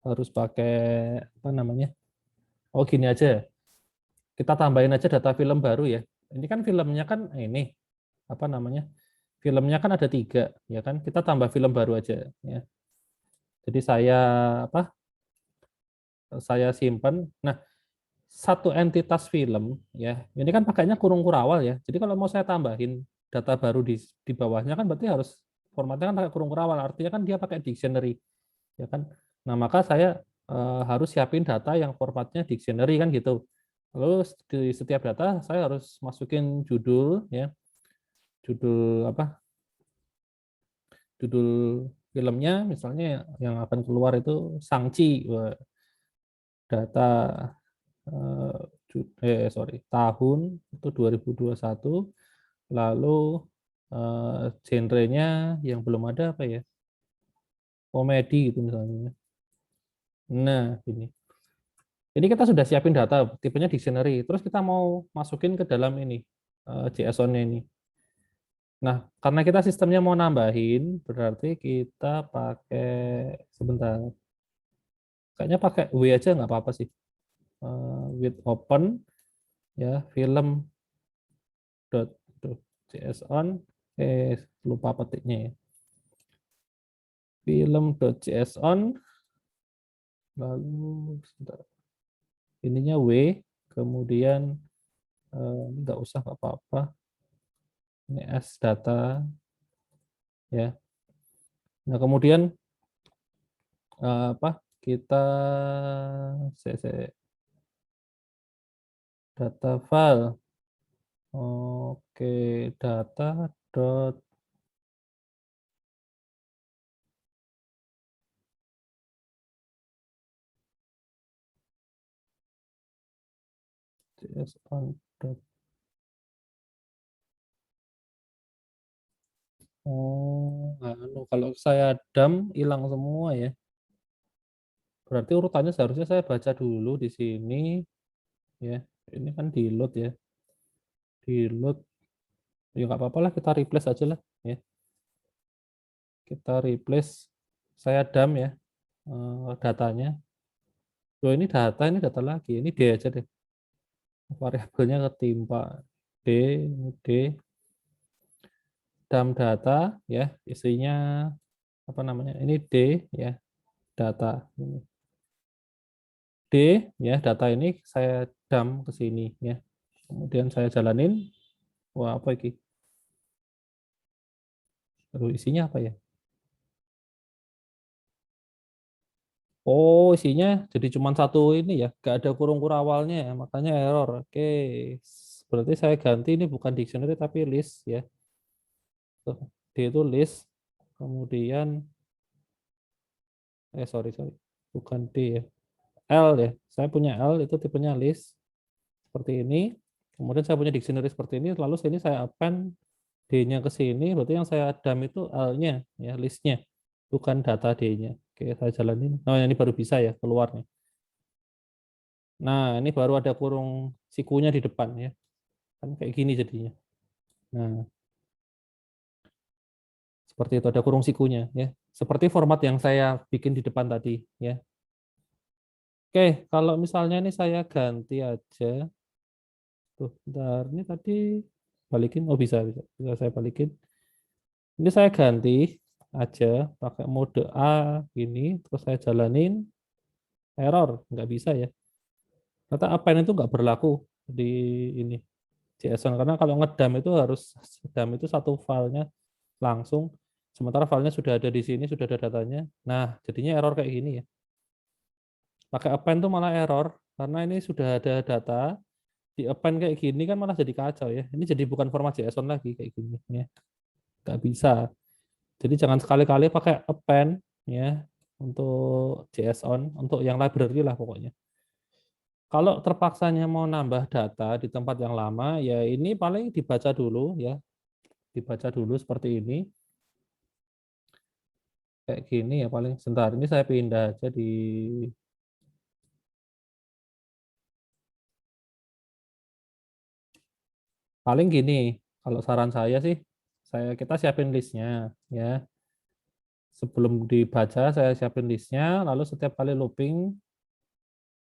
Harus pakai apa namanya? Oh gini aja ya. Kita tambahin aja data film baru ya. Ini kan filmnya kan ini apa namanya? Filmnya kan ada 3 ya kan. Kita tambah film baru aja ya. Jadi saya apa? Saya simpan. Nah, satu entitas film ya. Ini kan pakainya kurung kurawal ya. Jadi kalau mau saya tambahin data baru di bawahnya kan berarti harus formatnya kan pakai kurung kurawal. Artinya kan dia pakai dictionary ya kan. Nah, maka saya harus siapin data yang formatnya dictionary kan gitu. Lalu di setiap data saya harus masukin judul ya, judul apa? Judul filmnya misalnya yang akan keluar itu Shang-Chi, data tahun itu 2021, lalu genrenya yang belum ada apa ya? Komedi gitu misalnya. Nah, ini. Ini kita sudah siapin data, tipenya dictionary. Terus kita mau masukin ke dalam ini, JSON-nya ini. Nah, karena kita sistemnya mau nambahin, berarti kita pakai, sebentar, kayaknya pakai W aja nggak apa-apa sih. With open, ya, film.json, lupa petiknya ya. Film.json, lalu, sebentar. ininya W, kemudian ini nggak usah nggak apa-apa, ini S data ya. Nah kemudian apa kita data file, oke, data dot json dot, oh kalau saya dump hilang semua ya. Berarti urutannya seharusnya saya baca dulu di sini ya. Ini kan di load ya. Di load ya nggak apa-apa lah, kita replace aja lah ya. Kita replace, saya dump ya datanya. Loh ini data lagi. Ini D aja deh. Variabelnya ketimpa D, ini D, dump data ya. Isinya apa namanya? Ini D ya, data. D ya, data ini saya dump ke sini ya. Kemudian saya jalanin. Wah, apa ini? Aduh, isinya apa ya? Oh, isinya jadi cuma satu ini ya, nggak ada kurung kurawalnya ya, makanya error. Oke, berarti saya ganti ini bukan dictionary tapi list ya. Tuh, D itu list, kemudian sorry, bukan D ya, L ya. Saya punya L itu tipenya list seperti ini. Kemudian saya punya dictionary seperti ini, lalu sini saya append D-nya ke sini, berarti yang saya dump itu L-nya ya, listnya, bukan data D-nya. Oke, saya jalanin. Oh, ini baru bisa ya keluarnya. Nah, ini baru ada kurung sikunya di depan ya. Kan kayak gini jadinya. Nah, seperti itu ada kurung sikunya ya. Seperti format yang saya bikin di depan tadi ya. Oke, kalau misalnya ini saya ganti aja. Tuh, bentar. Ini tadi balikin. Oh, bisa saya balikin. Ini saya ganti aja pakai mode A gini, terus saya jalanin, error, nggak bisa ya. Ternyata append itu nggak berlaku di ini JSON, karena kalau ngedam itu harus dam itu satu filenya langsung, sementara filenya sudah ada di sini, sudah ada datanya. Nah, jadinya error kayak gini ya. Pakai append tuh malah error, karena ini sudah ada data, di append kayak gini kan malah jadi kacau ya. Ini jadi bukan format JSON lagi kayak gini ya. Nggak bisa. Jadi jangan sekali-kali pakai append ya untuk JSON, untuk yang library lah pokoknya. Kalau terpaksanya mau nambah data di tempat yang lama, ya ini paling dibaca dulu ya, dibaca dulu seperti ini. Kayak gini ya paling sebentar. Ini saya pindah aja di paling gini. Kalau saran saya sih, kita siapin listnya ya. Sebelum dibaca saya siapin listnya, lalu setiap kali looping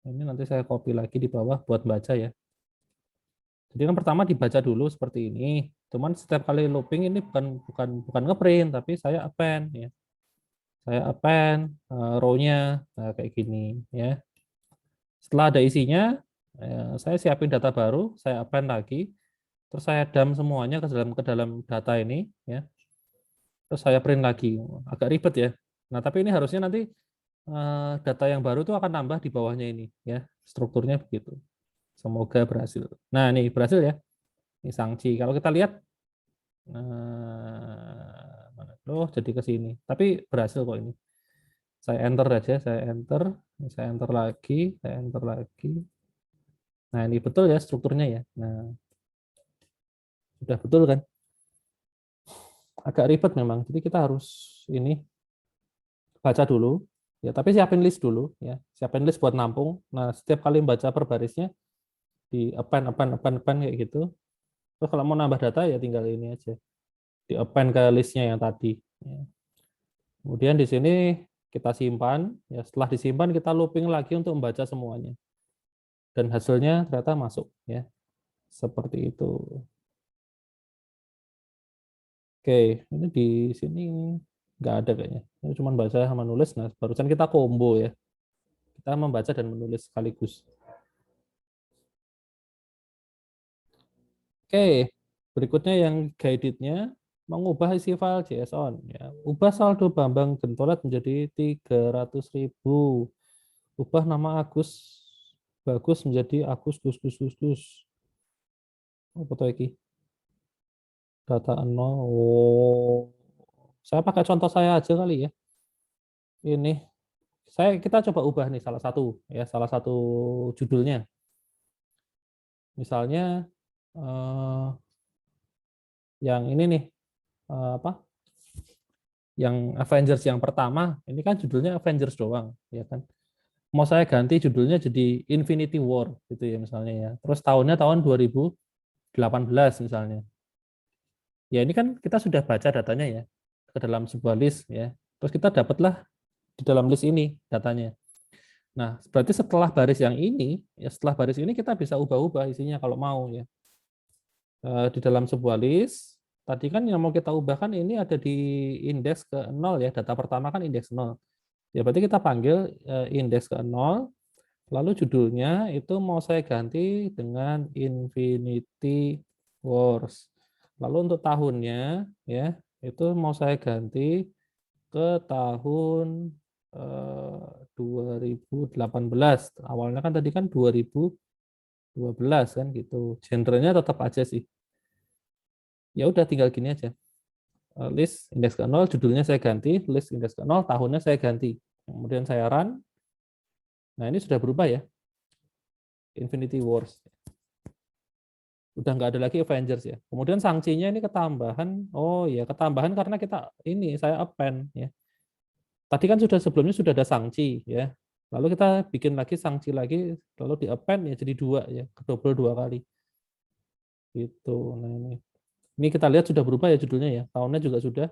ini nanti saya copy lagi di bawah buat baca ya. Jadi yang pertama dibaca dulu seperti ini. Cuman setiap kali looping ini bukan ngeprint tapi saya append ya. Saya append row-nya kayak gini ya. Setelah ada isinya, saya siapin data baru, saya append lagi, terus saya dump semuanya ke dalam data ini ya. Terus saya print lagi. Agak ribet ya. Nah, tapi ini harusnya nanti data yang baru itu akan nambah di bawahnya ini ya. Strukturnya begitu. Semoga berhasil. Nah, ini berhasil ya. Ini Sangchi. Kalau kita lihat mana? Loh, jadi ke sini. Tapi berhasil kok ini. Saya enter aja, saya enter lagi, saya enter lagi. Nah, ini betul ya strukturnya ya. Nah, sudah betul kan? Agak ribet memang. Jadi kita harus ini baca dulu ya, tapi siapin list dulu ya. Siapin list buat nampung. Nah, setiap kali baca per barisnya di append kayak gitu. Terus kalau mau nambah data ya tinggal ini aja. Di append ke listnya yang tadi ya. Kemudian di sini kita simpan ya. Setelah disimpan kita looping lagi untuk membaca semuanya. Dan hasilnya ternyata masuk ya. Seperti itu. Oke, ini di sini nggak ada kayaknya. Ini cuma baca sama nulis. Nah, barusan kita combo ya. Kita membaca dan menulis sekaligus. Oke, berikutnya yang guided-nya mengubah isi file JSON. Ya. Ubah saldo Bambang Gentolet menjadi 300.000. Ubah nama Agus Bagus menjadi Agus Gus Gus Gus Gus. Apa tuh iki? Data 0. Oh. Saya pakai contoh saya aja kali ya. Ini kita coba ubah nih salah satu judulnya. Misalnya yang ini nih apa? Yang Avengers yang pertama, ini kan judulnya Avengers doang, ya kan? Mau saya ganti judulnya jadi Infinity War gitu ya misalnya ya. Terus tahunnya tahun 2018 misalnya. Ya ini kan kita sudah baca datanya ya ke dalam sebuah list ya. Terus kita dapatlah di dalam list ini datanya. Nah, berarti setelah baris yang ini, ya setelah baris ini kita bisa ubah-ubah isinya kalau mau ya. Di dalam sebuah list, tadi kan yang mau kita ubah kan ini ada di indeks ke 0 ya. Data pertama kan indeks 0. Ya berarti kita panggil indeks ke 0, lalu judulnya itu mau saya ganti dengan Infinity Wars. Lalu untuk tahunnya ya itu mau saya ganti ke tahun 2018. Awalnya kan tadi kan 2012 kan gitu. Genrenya tetap aja sih. Ya udah tinggal gini aja. List indeks ke 0, judulnya saya ganti, list indeks ke 0, tahunnya saya ganti. Kemudian saya run. Nah, ini sudah berubah ya. Infinity Wars. Udah nggak ada lagi Avengers ya. Kemudian sanksinya ini ketambahan. Oh ya, ketambahan karena saya append ya. Tadi kan sebelumnya sudah ada sanksi ya. Lalu kita bikin lagi sanksi lagi, lalu di append ya jadi 2 ya, kedouble 2 kali. Gitu. Nah, ini kita lihat sudah berubah ya judulnya ya. Tahunnya juga sudah.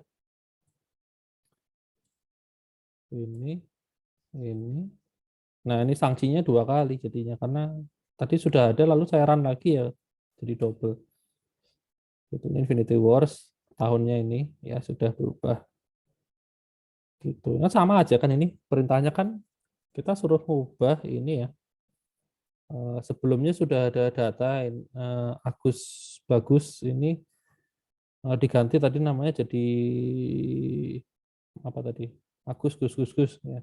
Ini. Nah, ini sanksinya 2 kali jadinya karena tadi sudah ada lalu saya run lagi ya jadi double. Itu Infinity Wars tahunnya ini ya sudah berubah. Gitu. Nah, sama aja kan ini perintahnya kan kita suruh ubah ini ya. Sebelumnya sudah ada data Agus Bagus ini diganti tadi namanya jadi apa tadi? Agus Gus Gus Gus ya.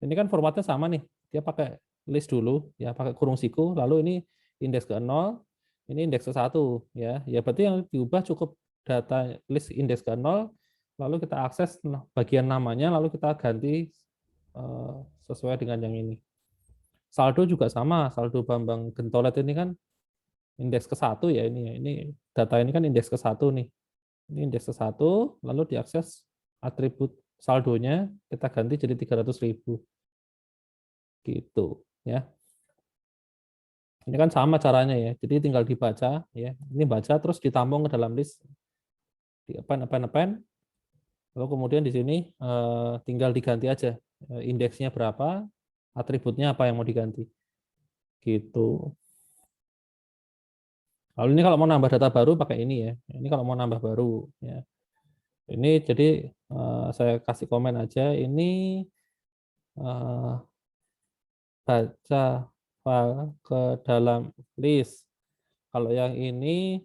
Ini kan formatnya sama nih. Dia pakai list dulu ya, pakai kurung siku, lalu ini indeks ke 0, ini indeks ke 1 ya. Ya berarti yang diubah cukup data list indeks ke 0, lalu kita akses bagian namanya, lalu kita ganti sesuai dengan yang ini. Saldo juga sama, saldo Bambang Gentolet ini kan indeks ke 1 ya ini ya. Ini data ini kan indeks ke 1 nih. Ini indeks ke 1, lalu diakses atribut saldonya kita ganti jadi 300.000. Gitu ya. Ini kan sama caranya ya. Jadi tinggal dibaca ya. Ini baca terus ditampung ke dalam list. Di append. Lalu kemudian di sini tinggal diganti aja indeksnya berapa, atributnya apa yang mau diganti. Gitu. Lalu ini kalau mau nambah data baru pakai ini ya. Ini kalau mau nambah baru ya. Ini jadi saya kasih komen aja ini baca file ke dalam list. Kalau yang ini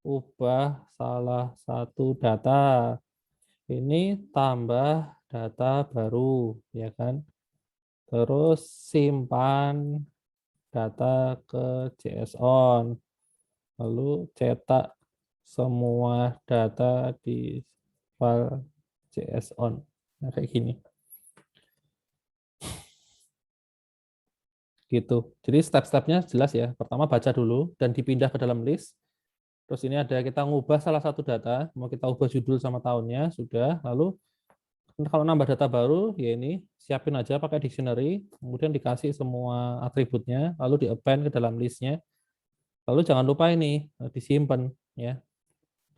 ubah salah satu data. Ini tambah data baru, ya kan? Terus simpan data ke JSON. Lalu cetak semua data di file JSON. Nah, kayak gini. Gitu. Jadi step-stepnya jelas ya. Pertama baca dulu dan dipindah ke dalam list. Terus ini ada kita ngubah salah satu data, mau kita ubah judul sama tahunnya, sudah. Lalu kalau nambah data baru, ya ini siapin aja pakai dictionary, kemudian dikasih semua atributnya, lalu di-append ke dalam listnya. Lalu jangan lupa ini disimpan ya,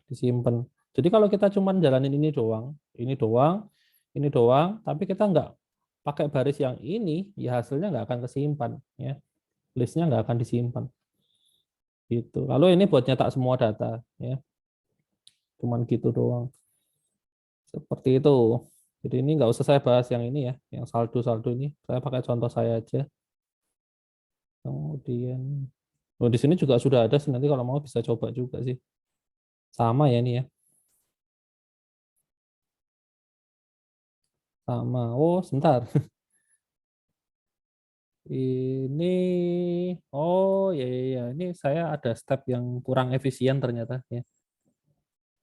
disimpan. Jadi kalau kita cuma jalanin ini doang, tapi kita nggak pakai baris yang ini, ya hasilnya nggak akan kesimpan ya, listnya nggak akan disimpan. Gitu. Lalu ini buat nyetak semua data ya, cuman gitu doang. Seperti itu. Jadi ini nggak usah saya bahas yang ini ya, yang saldo-saldo ini. Saya pakai contoh saya aja. Kemudian Oh, di sini juga sudah ada sih, nanti kalau mau bisa coba juga sih. Sama ya ini ya. Sama. Oh, sebentar. Ini oh ya ya ya. Ini saya ada step yang kurang efisien ternyata ya.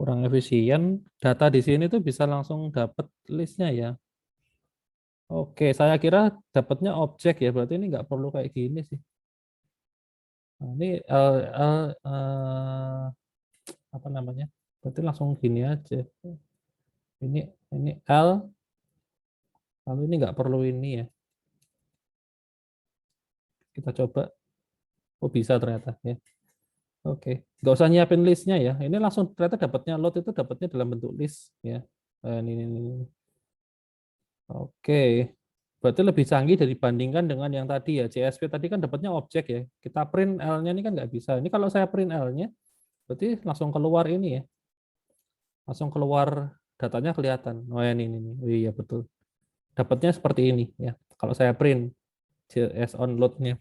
Kurang efisien. Data di sini tuh bisa langsung dapat listnya ya. Oke, saya kira dapatnya objek ya. Berarti ini nggak perlu kayak gini sih. Nah, ini apa namanya? Berarti langsung gini aja. Ini ini L, lalu ini nggak perlu ini ya. Kita coba. Oh bisa ternyata ya. Oke, nggak usah nyiapin listnya ya. Ini langsung ternyata dapatnya load itu dapatnya dalam bentuk list ya. Ini. Oke, berarti lebih canggih dibandingkan dengan yang tadi ya. CSV tadi kan dapatnya objek ya. Kita print L-nya ini kan nggak bisa. Ini kalau saya print L-nya, berarti langsung keluar ini ya. Langsung keluar datanya kelihatan. Oh ya ini. Oh iya betul. Dapatnya seperti ini ya. Kalau saya print JSON load-nya.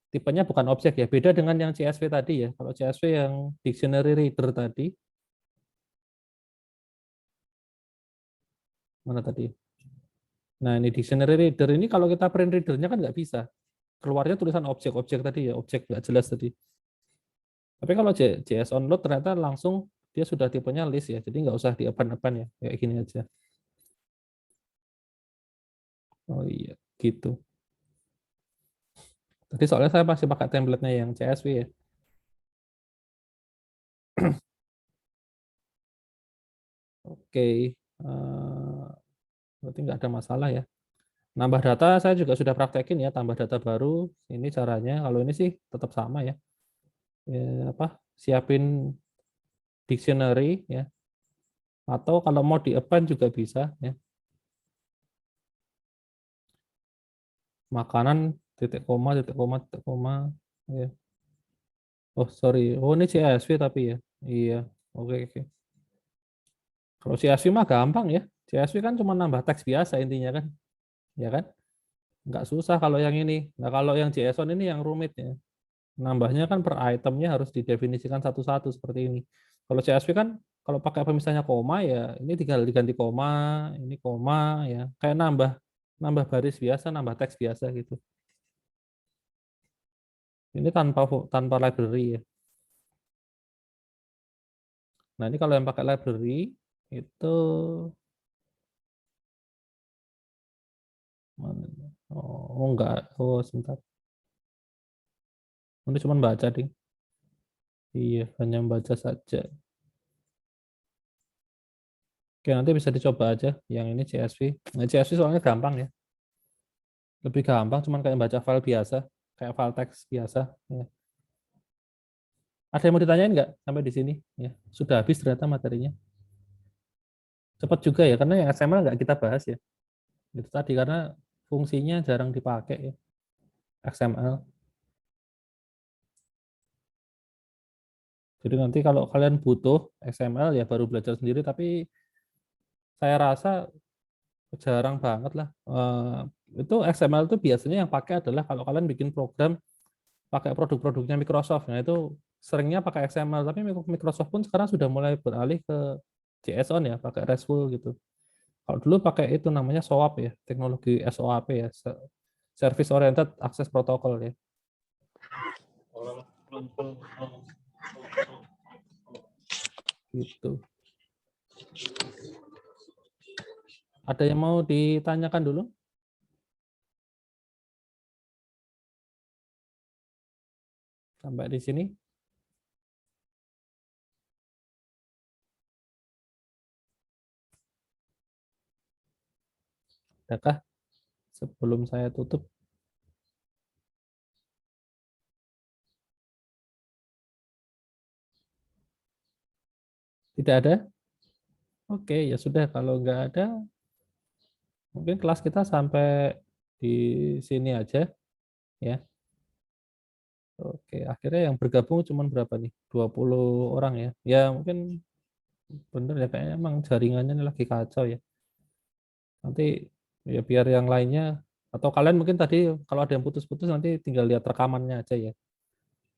Tipenya bukan objek ya. Beda dengan yang CSV tadi ya. Kalau CSV yang dictionary reader tadi, mana tadi? Nah ini dictionary reader ini kalau kita print readernya kan nggak bisa. Keluarnya tulisan objek-objek tadi ya. Objek nggak jelas tadi. Tapi kalau JS onload ternyata langsung dia sudah tipenya list ya. Jadi nggak usah di-append ya. Kayak gini aja. Oh iya, gitu. Tadi soalnya saya masih pakai template-nya yang CSV ya. Oke, berarti nggak ada masalah ya. Nambah data saya juga sudah praktekin ya, tambah data baru. Ini caranya. Kalau ini sih tetap sama ya. Apa? Siapin dictionary ya. Atau kalau mau di-append juga bisa ya. Makanan titik koma titik koma titik koma ya. Oh sorry, oh ini CSV tapi ya. Iya, oke oke. Kalau CSV mah gampang ya. CSV kan cuma nambah teks biasa intinya kan, ya kan? Nggak susah kalau yang ini. Nah kalau yang JSON ini yang rumit ya. Nambahnya kan per itemnya harus didefinisikan satu-satu seperti ini. Kalau CSV kan kalau pakai pemisahnya koma ya ini tinggal diganti koma, ini koma ya. Kayak nambah nambah baris biasa, nambah teks biasa gitu. Ini tanpa library ya. Nah ini kalau yang pakai library itu mana? Oh enggak, oh sebentar. Ini cuma baca ding. Iya, hanya membaca saja. Oke, nanti bisa dicoba aja yang ini CSV. Nah, CSV soalnya gampang ya. Lebih gampang cuman kayak baca file biasa, kayak file teks biasa ya. Ada yang mau ditanyain nggak sampai di sini? Ya, sudah habis ternyata materinya. Cepat juga ya, karena yang XML nggak kita bahas ya. Itu tadi karena fungsinya jarang dipakai ya, XML. Jadi nanti kalau kalian butuh XML ya baru belajar sendiri, tapi saya rasa jarang banget lah. Itu XML itu biasanya yang pakai adalah kalau kalian bikin program pakai produk-produknya Microsoft. Nah, itu seringnya pakai XML, tapi Microsoft pun sekarang sudah mulai beralih ke JSON ya, pakai RESTful gitu. Kalau dulu pakai itu namanya SOAP ya, teknologi SOAP ya, Service Oriented Access Protocol ya. Gitu. Ada yang mau ditanyakan dulu? Sampai di sini? Adakah sebelum saya tutup? Tidak ada? Oke, ya sudah. Kalau nggak ada, mungkin kelas kita sampai di sini aja ya. Oke, akhirnya yang bergabung cuma berapa nih? 20 orang ya. Ya mungkin bener ya, kayaknya emang jaringannya ini lagi kacau ya. Nanti ya biar yang lainnya, atau kalian mungkin tadi kalau ada yang putus-putus nanti tinggal lihat rekamannya aja ya.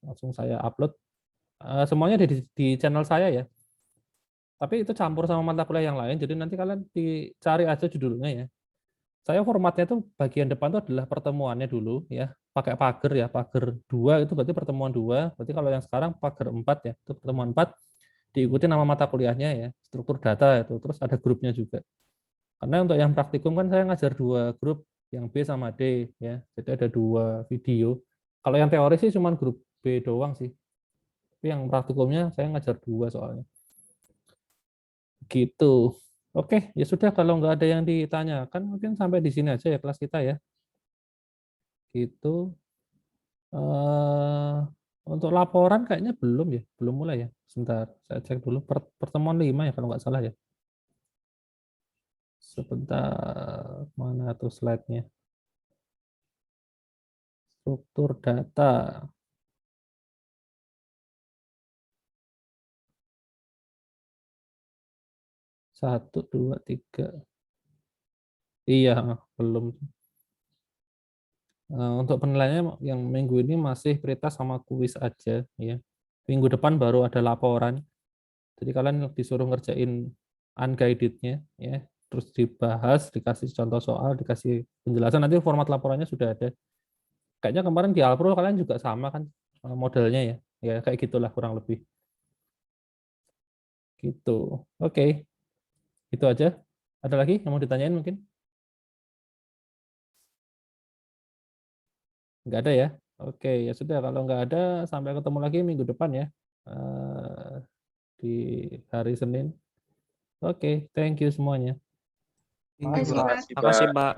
langsung saya upload. Semuanya ada di channel saya ya. Tapi itu campur sama mata kuliah yang lain, jadi nanti kalian dicari aja judulnya ya. Saya formatnya itu bagian depan itu adalah pertemuannya dulu ya, pakai pagar ya, pagar 2 itu berarti pertemuan 2. Berarti kalau yang sekarang pagar 4 ya, itu pertemuan 4 diikuti nama mata kuliahnya ya, struktur data itu, terus ada grupnya juga. Karena untuk yang praktikum kan saya ngajar 2 grup, yang B sama D ya. Jadi ada 2 video. Kalau yang teori sih cuma grup B doang sih. Tapi yang praktikumnya saya ngajar 2 soalnya. Gitu. Oke, ya sudah kalau nggak ada yang ditanyakan mungkin sampai di sini aja ya kelas kita ya. Gitu. Untuk laporan kayaknya belum ya, belum mulai ya. Sebentar, saya cek dulu pertemuan 5 ya kalau nggak salah ya. Sebentar, mana tuh slide-nya? Struktur data. 1, 2, 3. Iya, belum. Untuk penilaiannya yang minggu ini masih prioritas sama kuis aja ya. Minggu depan baru ada laporan. Jadi kalian disuruh ngerjain unguided-nya ya. Terus dibahas, dikasih contoh soal, dikasih penjelasan, nanti format laporannya sudah ada. Kayaknya kemarin di Alpro kalian juga sama kan modelnya ya. Ya kayak gitulah kurang lebih. Gitu. Oke. Itu aja. Ada lagi yang mau ditanyain mungkin? Nggak ada ya? Oke, ya sudah. Kalau nggak ada, sampai ketemu lagi minggu depan ya. Eh, di hari Senin. Oke, thank you semuanya. Thank you, Terima Pak. kasih, Makasih, Pak. Pak.